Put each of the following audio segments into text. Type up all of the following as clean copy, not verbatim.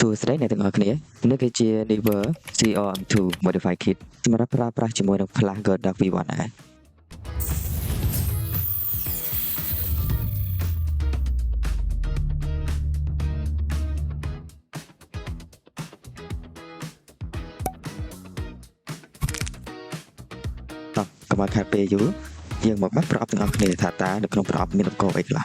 ตัวสไลด์ในទាំងអស់គ្នានេះគឺជា Never CRM2 Modify Kit សម្រាប់ប្រើប្រាស់ជាមួយនឹង Flash Godot V1 ដែរកុំឲ្យខាតពេលយូរយើងមកបាត់ប្រអប់ទាំងអស់គ្នាថាតើនៅក្នុងប្រអប់មានឧបករណ៍អីខ្លះ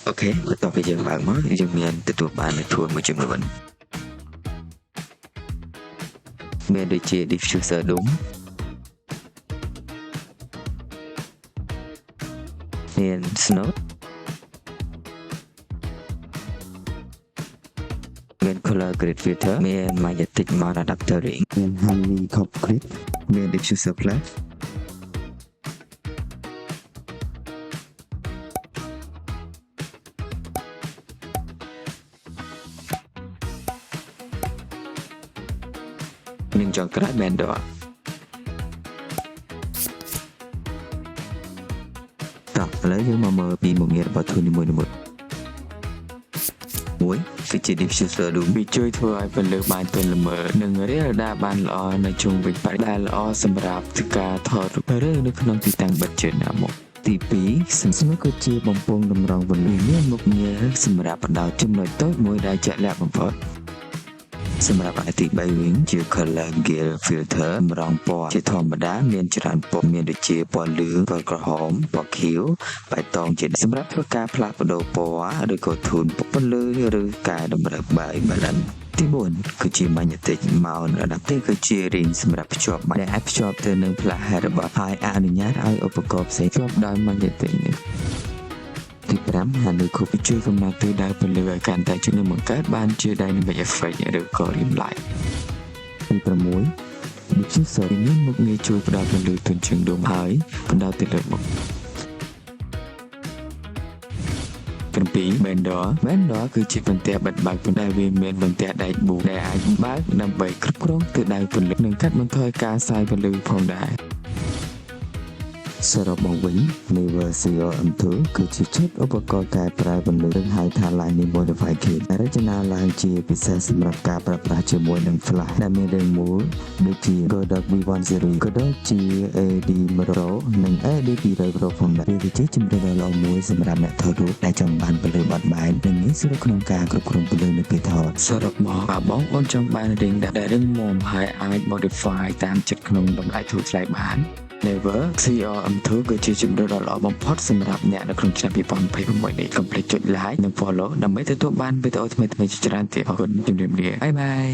អូខេបន្ទាប់ពីយើងបើកមកយើងមានទទួលបាននូវ tool មួយចំនួនមានដូចជា diffuser DOM មាន snode មាន color grid filter មាន magnetic mount adaptering មាន honeycomb grid មាន diffuser flashនឹងចុងក្រោយ Blender តោះឥឡូវយើងមកមើលពីមុខងាររបស់ tool នីមួយៗមួយគឺជា diffuser DOM វាជួយធ្វើឲ្យពន្លឺបានទន់ល្មើនិងរាលដាលបានល្អនៅជុំវិញបរិយាកាសល្អសម្រាប់ការថតរូបឬនៅក្នុងទីតាំងបិទជើងណាមកទី2សំស្នូគឺជាបំពង់តម្រង់ពន្លឺមានមុខងារសម្រាប់បដោតចំណុចតូចមួយដែលជាក់លាក់បំផុតសម្រាប់អាទី3វិញជា color grid filter តម្រង់ពណ៌ជាធម្មតាមានច្រើនពណ៌មានដូចជាពណ៌លឿងពណ៌ក្រហមពណ៌ខៀវបៃតងជាសម្រាប់ធ្វើការផ្លាស់ប្ដូរពណ៌ឬក៏ធូនពន្លឺឬកែតម្រូវបាយ balance ទី4គឺជា magnetic mount adapter គឺជា ring សម្រាប់ភ្ជាប់ដែលអាចភ្ជាប់ទៅនឹង flash head របស់ហើយអនុញ្ញាតឲ្យឧបករណ៍ផ្សេងភ្ជាប់ដោយ magnetic នេះទី5 Honeycomb ជួយកំណត់ទិសដៅពន្លឺឲ្យកាន់តែជំនួសបង្កើតបានជា dynamic effect ឬក៏ rim light ទី6 diffuser មានមុខងារជួយផ្ដល់ពន្លឺទន់ជាងដុំហើយបណ្ដោតទៅលើមុខ7 Blender គឺជាបន្ទះបិទបើកប៉ុន្តែវាមានបន្ទះដែកប៊ូដែលអាចបើកដើម្បីគ្រប់គ្រងទិសដៅពន្លឺនិងកាត់បន្ថយការសាយពន្លឺផងដែរសរុបមកវិញ Never CRM2 គឺជាឈុតឧបករណ៍កែប្រែពន្លឺនិងហៅថា Lightning Modify Kit ដែលរចនាឡើងជាពិសេសសម្រាប់ការប្រើប្រាស់ជាមួយនឹង Flash ដែលមានរាងមូលដូចជា Godot V1 Series Godot GAD100 និង AD200 Pro ផងដែរវាជាជម្រើសដ៏ល្អមួយសម្រាប់អ្នកថតរូបដែលចង់បានពន្លឺបត់បែននិងងាយស្រួលក្នុងការគ្រប់គ្រងពន្លឺនៅពេលថតសរុបមកបងប្អូនចង់បានរីងដែលរឹងមាំហើយអាច modify តាមចិត្តក្នុងតម្លៃធូរថ្លៃបាន Never CRM2 គឺជាជម្រើសដ៏ល្អបំផុតសម្រាប់អ្នកនៅក្នុងឆ្នាំ2026នេះកុំភ្លេចចុច like និង follow ដើម្បីទទួលបានវីដេអូថ្មីៗជាច្រើនទៀតអរគុណជំរាបលាបាយបាយ